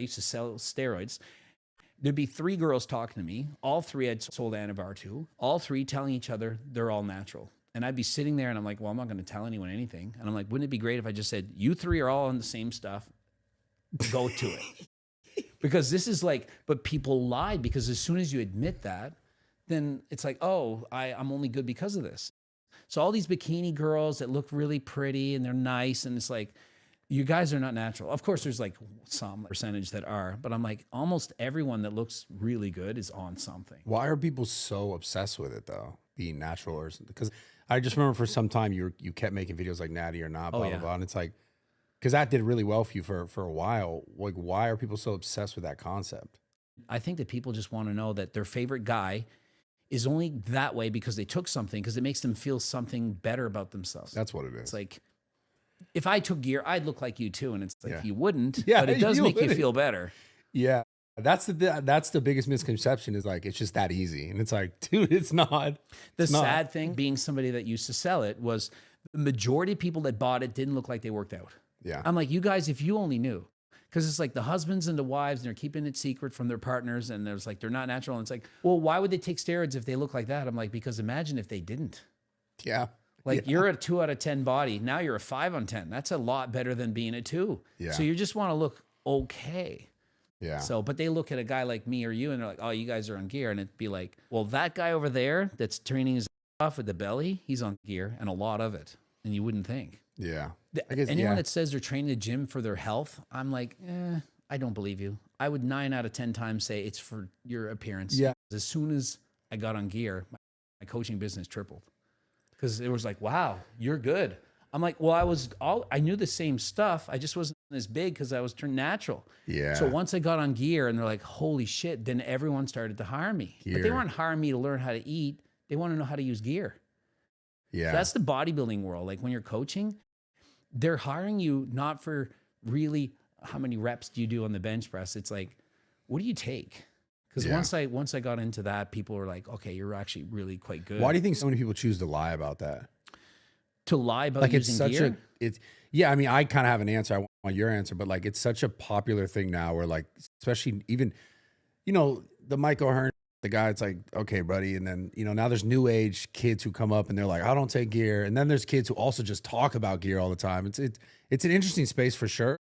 used to sell steroids. There'd be 3 girls talking to me. All 3 I'd sold Anavar to. All 3 telling each other they're all natural. And I'd be sitting there and I'm like, well, I'm not going to tell anyone anything. And I'm like, wouldn't it be great if I just said, you 3 are all on the same stuff? Go to it. Because this is like, but people lied, because as soon as you admit that, then it's like, oh, I'm only good because of this. So all these bikini girls that look really pretty and they're nice, and it's like, you guys are not natural. Of course, there's like some percentage that are, but I'm like, almost everyone that looks really good is on something. Why are people so obsessed with it though, being natural? Or because I just remember for some time you kept making videos like Natty or Not, blah, blah, blah. And it's like, because that did really well for you for a while. Like, why are people so obsessed with that concept? I think that people just want to know that their favorite guy is only that way because they took something, because it makes them feel something better about themselves. That's what it is. It's like, if I took gear, I'd look like you too. And it's like, you wouldn't, yeah, but it does make you feel better. Yeah. That's the biggest misconception, is like, it's just that easy. And it's like, dude, it's not. The sad thing, being somebody that used to sell it, was the majority of people that bought it didn't look like they worked out. Yeah. I'm like, you guys, if you only knew. Because it's like the husbands and the wives, and they're keeping it secret from their partners, and there's like, they're not natural. And it's like, well, why would they take steroids if they look like that? I'm like, because imagine if they didn't. Yeah. Like, you're a 2 out of 10 body. Now you're a 5 on 10. That's a lot better than being a 2. Yeah. So you just want to look okay. Yeah. So, but they look at a guy like me or you, and they're like, oh, you guys are on gear. And it'd be like, well, that guy over there that's training his off with the belly, he's on gear, and a lot of it. And you wouldn't think. Yeah. I guess, anyone that says they're training the gym for their health, I'm like, I don't believe you. I would 9 out of 10 times say it's for your appearance. Yeah. As soon as I got on gear, my coaching business tripled, because it was like, wow, you're good. I'm like, well, I knew the same stuff. I just wasn't as big because I was turned natural. Yeah. So once I got on gear, and they're like, holy shit, then everyone started to hire me. Gear. But they weren't hiring me to learn how to eat. They want to know how to use gear. Yeah. So that's the bodybuilding world. Like, when you're coaching, they're hiring you not for really how many reps do you do on the bench press. It's like, what do you take? Because once I got into that, people were like, okay, you're actually really quite good. Why do you think so many people choose to lie about that? To lie about like, using gear? Yeah, I mean, I kind of have an answer. I want your answer, but like, it's such a popular thing now where, like, especially even, the Mike O'Hearn, the guy, it's like, okay, buddy. And then, now there's new age kids who come up and they're like, I don't take gear. And then there's kids who also just talk about gear all the time. It's an interesting space for sure.